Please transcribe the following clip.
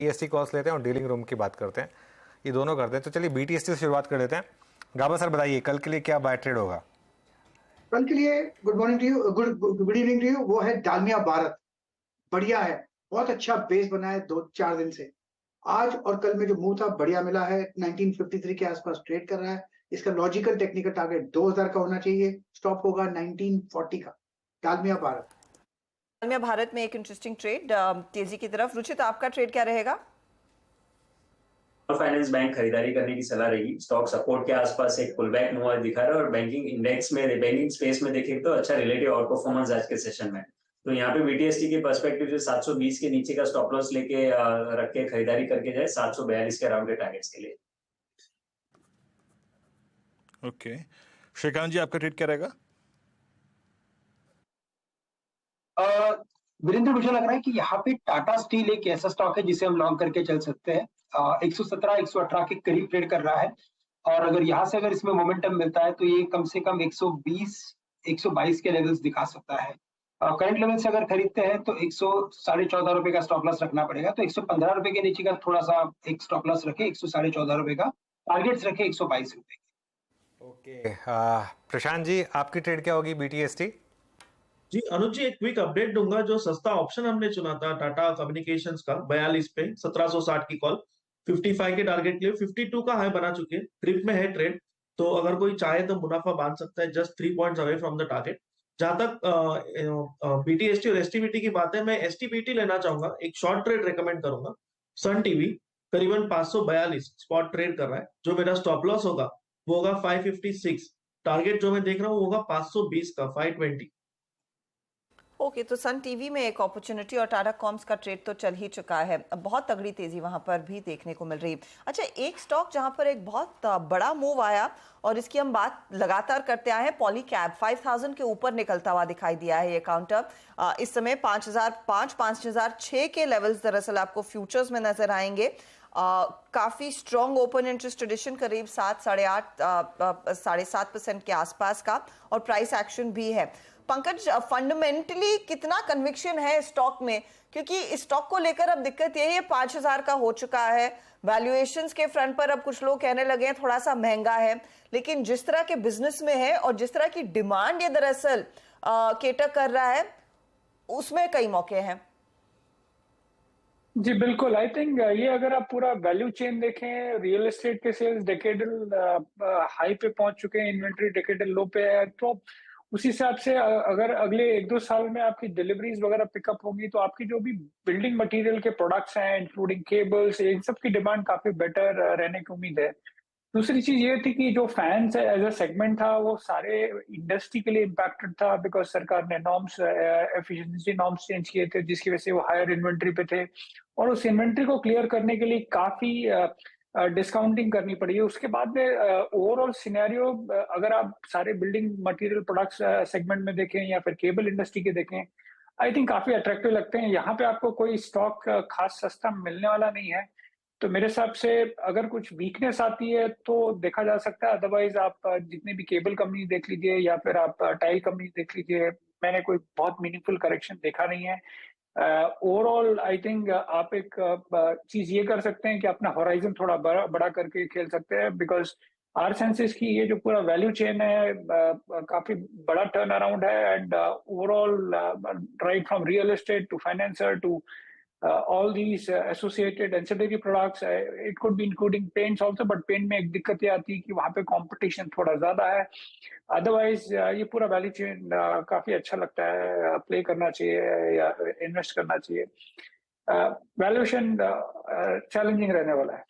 EST calls लेते हैं और डीलिंग रूम की बात करते हैं, ये दोनों करते हैं। तो चलिए बीटीएसटी से शुरुआत कर लेते हैं। गाबा सर बताइए कल के लिए क्या बाय ट्रेड होगा? कल के लिए good morning to you, good evening to you. वो है डालमिया भारत, बढ़िया है, बहुत अच्छा बेस बना है 2-4 दिन से। आज और कल में जो मूव था बढ़िया मिला है, 1953 के आसपास ट्रेड कर रहा है। इसका लॉजिकल टेक्निकल टारगेट 2000 का होना चाहिए, स्टॉप होगा 1940 का। डालमिया भारत। डालमिया भारत में एक इंटरेस्टिंग ट्रेड तेजी की तरफ। रुचित, आपका ट्रेड क्या रहेगा? फाइनेंस बैंक खरीदारी करने की सलाह रहेगी। स्टॉक सपोर्ट के आसपास एक पुल बैक मूव दिखा रहा है और बैंकिंग इंडेक्स में, बैंकिंग स्पेस में देखें तो अच्छा रिलेटिव आउट परफॉर्मेंस आज के सेशन में। तो यहाँ पे बीटीएसटी के पर्सपेक्टिव से 720 के नीचे का स्टॉप लॉस लेके रख के खरीदारी करके जाए 742 के अराउंड के टारगेट्स के लिए। ओके, श्रीकांत जी आपका ट्रेड क्या रहेगा? वीरेंद्र, मुझे लग रहा है कि यहाँ पे टाटा स्टील एक ऐसा स्टॉक है जिसे हम लॉन्ग करके चल सकते हैं। 117-118 के करीब ट्रेड कर रहा है और अगर यहाँ से अगर इसमें मोमेंटम मिलता है तो ये कम से कम 120-122 के लेवल्स दिखा सकता है। करंट लेवल से अगर खरीदते हैं तो 114.5 रुपए का स्टॉप लॉस रखना पड़ेगा, तो 115 रुपए के नीचे का थोड़ा सा एक स्टॉप लॉस रखे, 114.5 रुपए का टारगेट्स रखे 122 रुपए। ओके, प्रशांत जी आपकी ट्रेड क्या होगी बीटीएसटी? जी अनुज जी, एक क्विक अपडेट दूंगा। जो सस्ता ऑप्शन हमने चुना था टाटा कम्युनिकेशंस का 42 पे 1760 की कॉल, 55 के टारगेट के लिए 52 का हाई बना चुके हैं, क्रिप में है ट्रेड। तो अगर कोई चाहे तो मुनाफा बांध सकता है, just 3 points away from the target. जहां तक बीटीएसटी और एसटीबीटी की बात है, मैं एसटीबीटी लेना चाहूंगा, एक शॉर्ट ट्रेड रिकमेंड करूंगा। सन टीवी करीबन 542 स्पॉट ट्रेड कर रहा है। जो मेरा स्टॉप लॉस होगा वो होगा 556, टारगेट जो मैं देख रहा हूँ होगा 520 का 520। ओके, तो सन टीवी में एक अपॉर्चुनिटी और टाटा कॉम्स का ट्रेड तो चल ही चुका है। अब बहुत तगड़ी तेजी वहां पर भी देखने को मिल रही है। अच्छा, एक स्टॉक जहां पर एक बहुत बड़ा मूव आया और इसकी हम बात लगातार करते आए हैं, पॉलीकैब 5000 के ऊपर निकलता हुआ दिखाई दिया है ये काउंटर। इस समय 5005 5006 के लेवल्स दरअसल आपको फ्यूचर्स में नजर आएंगे। काफी स्ट्रॉन्ग ओपन इंटरेस्ट ट्रेडिशन, करीब 7-7.5% के आसपास का, और प्राइस एक्शन भी है। पंकज, फंडामेंटली कितना कन्विक्शन है स्टॉक में? क्योंकि इस स्टॉक को लेकर अब दिक्कत यही है 5000 का हो चुका है, वैल्यूएशंस के फ्रंट पर अब कुछ लोग कहने लगे हैं थोड़ा सा महंगा है, लेकिन जिस तरह के बिजनेस में है और जिस तरह की डिमांड ये दरअसल केटर कर रहा है उसमें कई मौके हैं। जी बिल्कुल, आई थिंक ये अगर आप पूरा वैल्यू चेन देखें, रियल एस्टेट के सेल्स डेकेडल हाई पे पहुंच चुके हैं, इन्वेंट्री डेकेडल लो पे है, तो उस हिसाब से अगर अगले 1-2 साल में आपकी डिलीवरीज वगैरह पिकअप होंगी तो आपकी जो भी बिल्डिंग मटेरियल के प्रोडक्ट्स हैं इंक्लूडिंग केबल्स, इन सब की डिमांड काफी बेटर रहने की उम्मीद है। दूसरी चीज ये थी कि जो फैंस है एज अ सेगमेंट था वो सारे इंडस्ट्री के लिए इम्पैक्टेड था, बिकॉज सरकार ने नॉर्म्स, एफिशिएंसी नॉर्म्स चेंज किए थे जिसकी वजह से वो हायर इन्वेंट्री पे थे और उस इन्वेंट्री को क्लियर करने के लिए काफी डिस्काउंटिंग करनी पड़ी है। उसके बाद में ओवरऑल सिनेरियो अगर आप सारे बिल्डिंग मटेरियल प्रोडक्ट्स सेगमेंट में देखें या फिर केबल इंडस्ट्री के देखें, आई थिंक काफी अट्रैक्टिव लगते हैं। यहाँ पे आपको कोई स्टॉक खास सस्ता मिलने वाला नहीं है, तो मेरे हिसाब से अगर कुछ वीकनेस आती है तो देखा जा सकता है। अदरवाइज आप जितनी भी केबल कंपनी देख लीजिए या फिर आप टाइल कंपनी देख लीजिए, मैंने कोई बहुत मीनिंगफुल करेक्शन देखा नहीं है। ओवरऑल आई थिंक आप एक चीज ये कर सकते हैं कि अपना होराइजन थोड़ा बड़ा करके खेल सकते हैं, बिकॉज आर सेंसेस की ये जो पूरा वैल्यू चेन है काफी बड़ा टर्न अराउंड है, and overall right from real estate to financer to all these associated ancillary products, it could be including paints also, but paint में एक दिक्कत ये आती है कि वहाँ पे कंपटीशन थोड़ा ज्यादा है। अदरवाइज ये पूरा वैल्यू चेन काफी अच्छा लगता है, प्ले करना चाहिए या इन्वेस्ट करना चाहिए। वैल्यूएशन चैलेंजिंग रहने वाला है।